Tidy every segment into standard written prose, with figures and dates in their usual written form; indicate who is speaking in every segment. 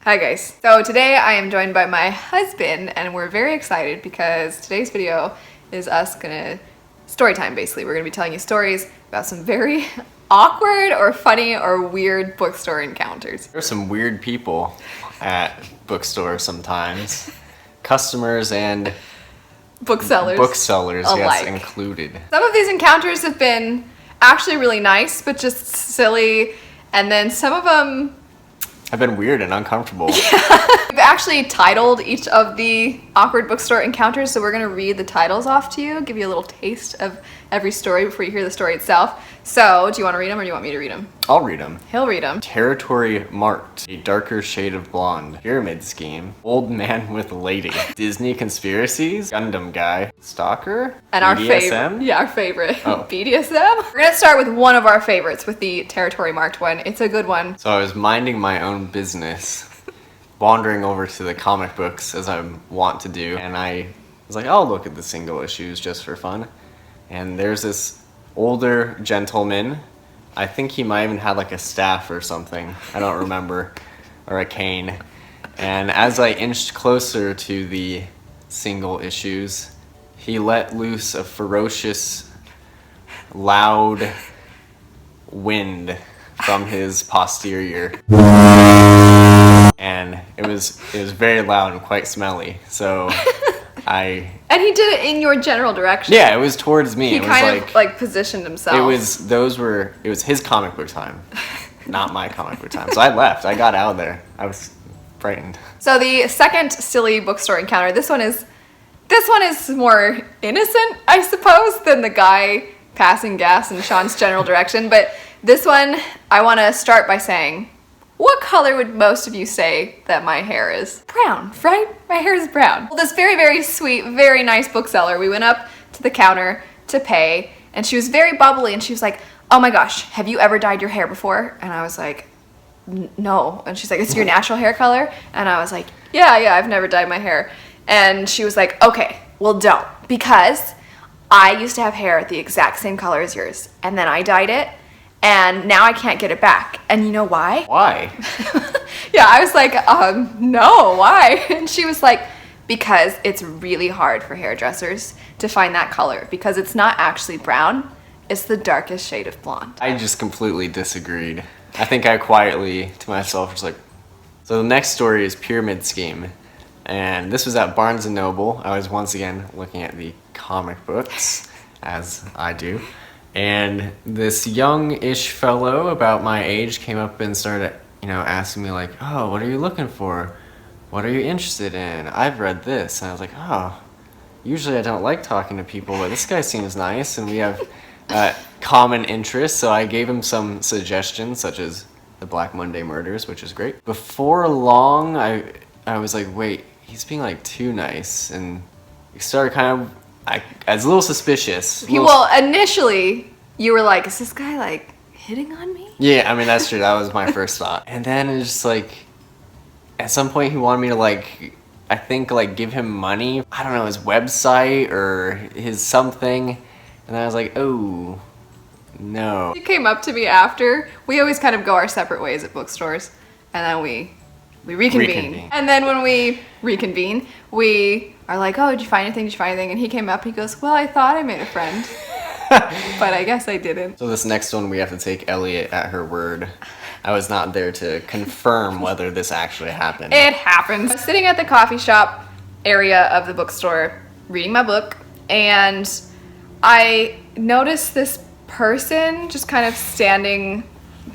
Speaker 1: Hi guys. So today I am joined by my husband and we're very excited because today's video is us story time basically. We're gonna be telling you stories about some very awkward or funny or weird bookstore encounters.
Speaker 2: There's some weird people at bookstores sometimes. Customers and
Speaker 1: Booksellers
Speaker 2: alike. Yes, included.
Speaker 1: Some of these encounters have been actually really nice but just silly, and then some of them
Speaker 2: I've been weird and uncomfortable.
Speaker 1: Yeah. We've actually titled each of the awkward bookstore encounters, so we're gonna read the titles off to you, give you a little taste of every story before you hear the story itself. So, do you want to read them or do you want me to read them?
Speaker 2: I'll read them.
Speaker 1: He'll read them.
Speaker 2: Territory marked. A darker shade of blonde. Pyramid scheme. Old man with lady. Disney conspiracies. Gundam guy. Stalker.
Speaker 1: And
Speaker 2: BDSM?
Speaker 1: our favorite. Yeah, our favorite.
Speaker 2: Oh.
Speaker 1: BDSM. We're gonna start with one of our favorites, with the territory marked one. It's a good one.
Speaker 2: So I was minding my own business, wandering over to the comic books as I want to do, and I was like, I'll look at the single issues just for fun. And there's this older gentleman. I think he might even have like a staff or something. I don't remember. Or a cane. And as I inched closer to the single issues, he let loose a ferocious, loud wind from his posterior. And it was very loud and quite smelly. So
Speaker 1: And he did it in your general direction.
Speaker 2: Yeah, it was towards me.
Speaker 1: He
Speaker 2: it was
Speaker 1: kind of like positioned himself.
Speaker 2: It was his comic book time, not my comic book time. So I left. I got out of there. I was frightened.
Speaker 1: So the second silly bookstore encounter, this one is more innocent, I suppose, than the guy passing gas in Sean's general direction. But this one, I want to start by saying, what color would most of you say that my hair is? Brown, right? My hair is brown. Well, this very, very sweet, very nice bookseller, we went up to the counter to pay, and she was very bubbly, and she was like, oh my gosh, have you ever dyed your hair before? And I was like, no. And she's like, it's your natural hair color? And I was like, yeah, I've never dyed my hair. And she was like, okay, well don't, because I used to have hair the exact same color as yours, and then I dyed it, and now I can't get it back. And you know why?
Speaker 2: Why?
Speaker 1: Yeah, I was like, no, why? And she was like, because it's really hard for hairdressers to find that color, because it's not actually brown, it's the darkest shade of blonde.
Speaker 2: I just completely disagreed. I think I quietly, to myself, was like, so the next story is Pyramid Scheme. And this was at Barnes & Noble. I was once again looking at the comic books, as I do. And this young-ish fellow about my age came up and started, asking me like, oh, what are you looking for? What are you interested in? I've read this. And I was like, oh, usually I don't like talking to people, but this guy seems nice and we have common interests. So I gave him some suggestions, such as the Black Monday Murders, which is great. Before long, I was like, wait, he's being like too nice. And he started I was a little suspicious.
Speaker 1: Well, initially, you were like, is this guy, like, hitting on me?
Speaker 2: Yeah, I mean, that's true. That was my first thought. And then it's just like, at some point he wanted me to, like, I think, like, give him money. I don't know, his website or his something. And then I was like, oh, no.
Speaker 1: He came up to me after. We always kind of go our separate ways at bookstores. And then we reconvene. And then when we reconvene, we are like, oh, did you find anything? And he came up, he goes, well, I thought I made a friend. But I guess I didn't.
Speaker 2: So this next one, we have to take Elliot at her word. I was not there to confirm whether this actually happened.
Speaker 1: It happens. I was sitting at the coffee shop area of the bookstore, reading my book, and I noticed this person just kind of standing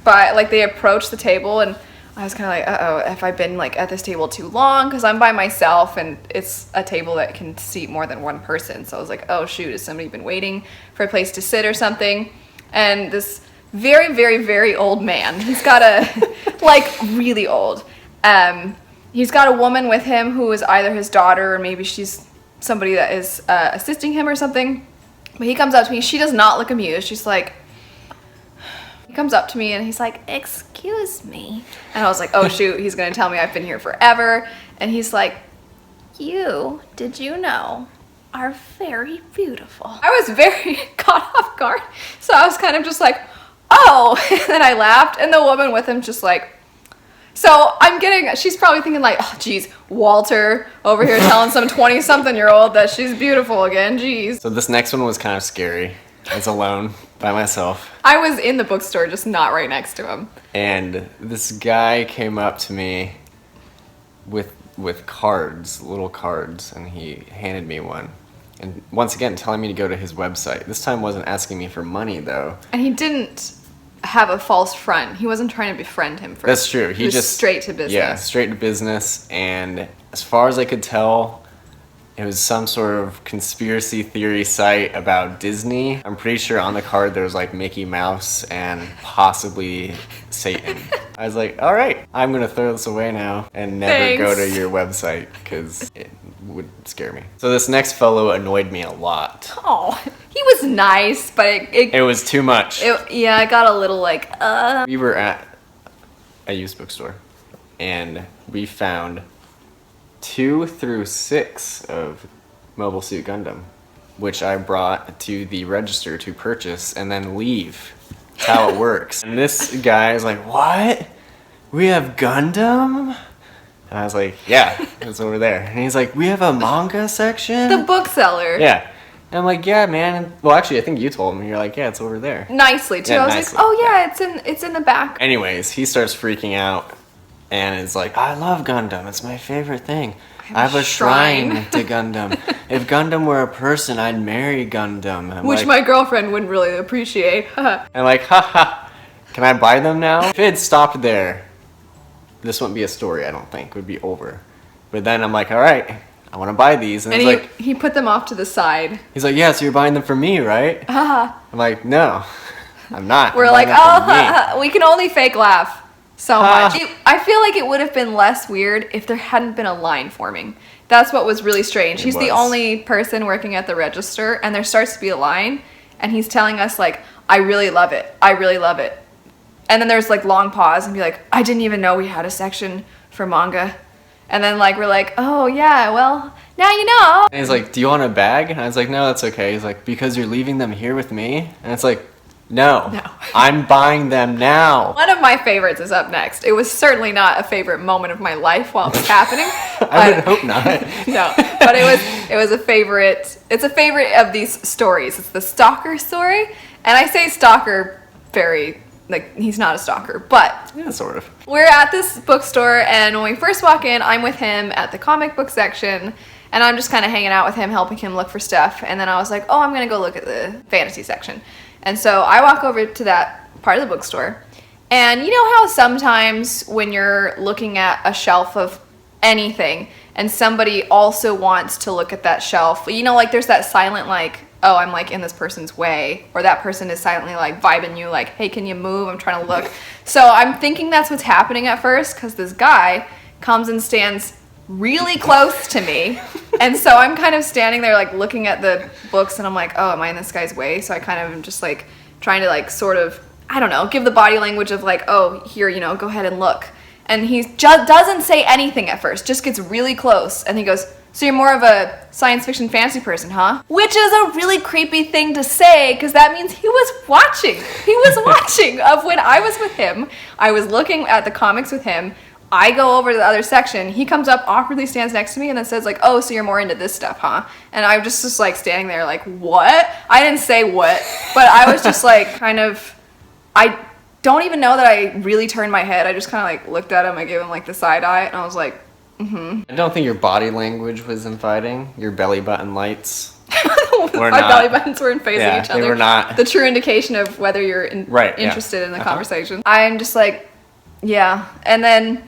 Speaker 1: by, like they approached the table, and I was kind of like, uh-oh, have I been like at this table too long? Because I'm by myself and it's a table that can seat more than one person. So I was like, oh shoot, has somebody been waiting for a place to sit or something? And this very, very, very old man, he's got like really old. He's got a woman with him who is either his daughter or maybe she's somebody that is assisting him or something. But he comes up to me, she does not look amused. She's like, he comes up to me and he's like, excuse me. And I was like, oh shoot, he's gonna tell me I've been here forever. And he's like, did you know, are very beautiful. I was very caught off guard. So I was kind of just like, oh. And then I laughed and the woman with him just like So she's probably thinking like, oh, geez, Walter over here telling some 20-something-year-old that she's beautiful again, geez.
Speaker 2: So this next one was kind of scary. I was alone by myself.
Speaker 1: I was in the bookstore, just not right next to him.
Speaker 2: And this guy came up to me with cards, little cards, and he handed me one. And once again, telling me to go to his website. This time wasn't asking me for money, though.
Speaker 1: And he didn't have a false front. He wasn't trying to befriend him first.
Speaker 2: That's true. He
Speaker 1: was
Speaker 2: just
Speaker 1: straight to business.
Speaker 2: Yeah, straight to business. And as far as I could tell, it was some sort of conspiracy theory site about Disney. I'm pretty sure on the card there was like Mickey Mouse and possibly Satan. I was like, all right, I'm going to throw this away now and never go to your website because it would scare me. So this next fellow annoyed me a lot.
Speaker 1: Oh, he was nice, but
Speaker 2: it was too much.
Speaker 1: I got a little like,
Speaker 2: We were at a used bookstore and we found 2 through 6 of Mobile Suit Gundam, which I brought to the register to purchase and then leave. That's how it works. And this guy is like, what? We have Gundam? And I was like, yeah, it's over there. And he's like, we have a manga section?
Speaker 1: the bookseller.
Speaker 2: Yeah. And I'm like, yeah, man. Well, actually, I think you told him. You're like, yeah, it's over there.
Speaker 1: Nicely, too.
Speaker 2: Yeah,
Speaker 1: I was
Speaker 2: nicely.
Speaker 1: like, oh, yeah, it's in the back.
Speaker 2: Anyways, he starts freaking out and is like, I love Gundam. It's my favorite thing. I have a shrine to Gundam. If Gundam were a person, I'd marry Gundam. I'm
Speaker 1: Which
Speaker 2: like,
Speaker 1: my girlfriend wouldn't really appreciate.
Speaker 2: I'm like, haha, can I buy them now? If it had stopped there, this wouldn't be a story, I don't think. It would be over. But then I'm like, all right, I want to buy these. And
Speaker 1: he put them off to the side.
Speaker 2: he's like, yeah, so you're buying them for me, right? I'm like, no, I'm not.
Speaker 1: We're
Speaker 2: I'm
Speaker 1: like,
Speaker 2: buying them for me."
Speaker 1: we can only fake laugh so much. I feel like it would have been less weird if there hadn't been a line forming. That's what was really strange. He's the only person working at the register, and there starts to be a line, and he's telling us, like, I really love it. I really love it. And then there's, like, long pause, and be like, I didn't even know we had a section for manga. And then, like, we're like, oh, yeah, well, now you know.
Speaker 2: And he's like, do you want a bag? And I was like, no, that's okay. He's like, because you're leaving them here with me? And it's like, no. I'm buying them now.
Speaker 1: One of my favorites is up next. It was certainly not a favorite moment of my life while it was happening.
Speaker 2: I would hope not.
Speaker 1: No, but it was a favorite. It's a favorite of these stories. It's the stalker story. And I say stalker very, like, he's not a stalker, but
Speaker 2: Yeah, sort of.
Speaker 1: we're at this bookstore, and when we first walk in, I'm with him at the comic book section, and I'm just kind of hanging out with him, helping him look for stuff. And then I was like, oh, I'm going to go look at the fantasy section. And so I walk over to that part of the bookstore, and you know how sometimes when you're looking at a shelf of anything and somebody also wants to look at that shelf, you know, like there's that silent, like, oh, I'm like in this person's way, or that person is silently like vibing you, like, hey, can you move? I'm trying to look. So I'm thinking that's what's happening at first, because this guy comes and stands really close to me. And so I'm kind of standing there like looking at the books, and I'm like, oh, am I in this guy's way? So I kind of am just like trying to like sort of, I don't know, give the body language of like, oh, here, you know, go ahead and look. And he just doesn't say anything at first, just gets really close, and he goes, so you're more of a science fiction fantasy person, huh? Which is a really creepy thing to say, because that means he was watching. He was watching of when I was with him. I was looking at the comics with him. I go over to the other section. He comes up, awkwardly stands next to me, and then says like, oh, so you're more into this stuff, huh? And I'm just like standing there like, what? I didn't say what, but I was just like kind of, I don't even know that I really turned my head. I just kind of like looked at him. I gave him like the side eye, and I was like,
Speaker 2: I don't think your body language was inviting. Your belly button lights were
Speaker 1: Our
Speaker 2: not.
Speaker 1: belly buttons were in phase of each other.
Speaker 2: They were not.
Speaker 1: The true indication of whether you're interested in the conversation. I'm just like, yeah. And then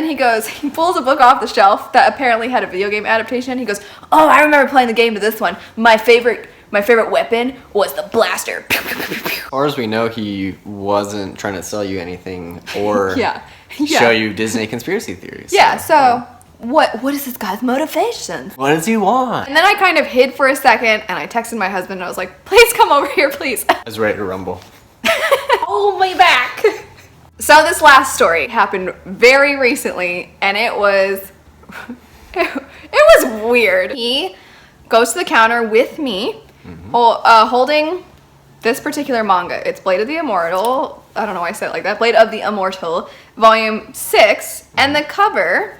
Speaker 1: he goes, he pulls a book off the shelf that apparently had a video game adaptation. He goes, oh, I remember playing the game to this one. My favorite weapon was the blaster.
Speaker 2: As far as we know, he wasn't trying to sell you anything or
Speaker 1: Yeah.
Speaker 2: show you Disney conspiracy theories.
Speaker 1: Yeah, so what is this guy's motivation?
Speaker 2: What does he want?
Speaker 1: And then I kind of hid for a second, and I texted my husband, and I was like, please come over here, please.
Speaker 2: I was ready to rumble.
Speaker 1: Hold me back. So this last story happened very recently, and it was weird. He goes to the counter with me, holding this particular manga. It's Blade of the Immortal, I don't know why I said it like that. Blade of the Immortal, volume 6, and the cover,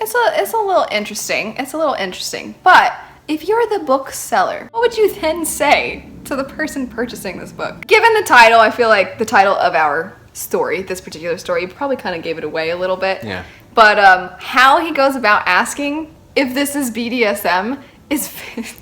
Speaker 1: it's a little interesting. It's a little interesting. But if you're the bookseller, what would you then say to the person purchasing this book? Given the title, I feel like the title of our story, this particular story, you probably kind of gave it away a little bit.
Speaker 2: Yeah.
Speaker 1: But how he goes about asking if this is BDSM is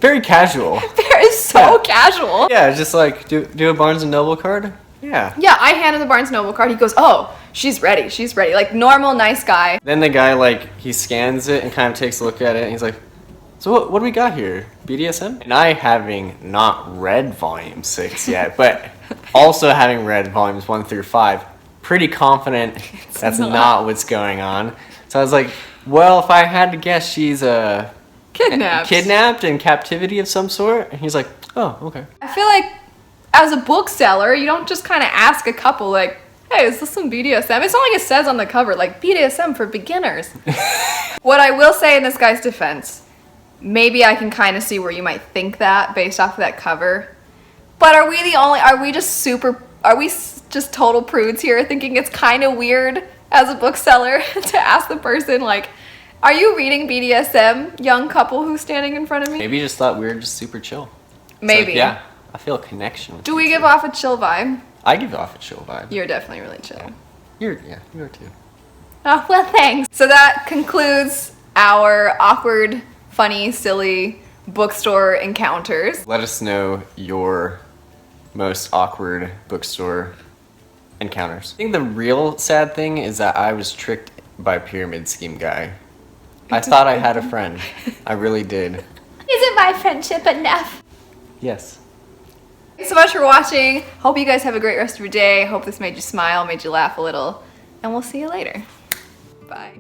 Speaker 2: Very casual.
Speaker 1: very so casual.
Speaker 2: Yeah, just like, do a Barnes & Noble card? Yeah.
Speaker 1: Yeah, I handed the Barnes & Noble card. He goes, oh, she's ready. She's ready. Like, normal, nice guy.
Speaker 2: Then the guy, like, he scans it and kind of takes a look at it, and he's like, so what do we got here? BDSM? And I, having not read volume 6 yet, but also having read volumes 1 through 5, pretty confident that's not what's going on. So I was like, well, if I had to guess, she's kidnapped in captivity of some sort. And he's like, oh, okay.
Speaker 1: I feel like as a bookseller, you don't just kind of ask a couple, like, hey, is this some BDSM? It's not like it says on the cover, like, BDSM for beginners. What I will say in this guy's defense, maybe I can kind of see where you might think that based off of that cover. But are we just total prudes here thinking it's kind of weird as a bookseller to ask the person, like, are you reading BDSM, young couple who's standing in front of me?
Speaker 2: Maybe you just thought we were just super chill.
Speaker 1: Maybe.
Speaker 2: Like, yeah, I feel a connection with
Speaker 1: Do
Speaker 2: you
Speaker 1: we
Speaker 2: two.
Speaker 1: give off a chill vibe?
Speaker 2: I give off a chill vibe.
Speaker 1: You're definitely really chill.
Speaker 2: You are too.
Speaker 1: Oh, well, thanks. So that concludes our awkward, funny, silly bookstore encounters.
Speaker 2: Let us know your most awkward bookstore encounters. I think the real sad thing is that I was tricked by Pyramid Scheme Guy. I thought I had a friend. I really did.
Speaker 1: Isn't my friendship enough?
Speaker 2: Yes.
Speaker 1: Thanks so much for watching. Hope you guys have a great rest of your day. Hope this made you smile, made you laugh a little. And we'll see you later. Bye.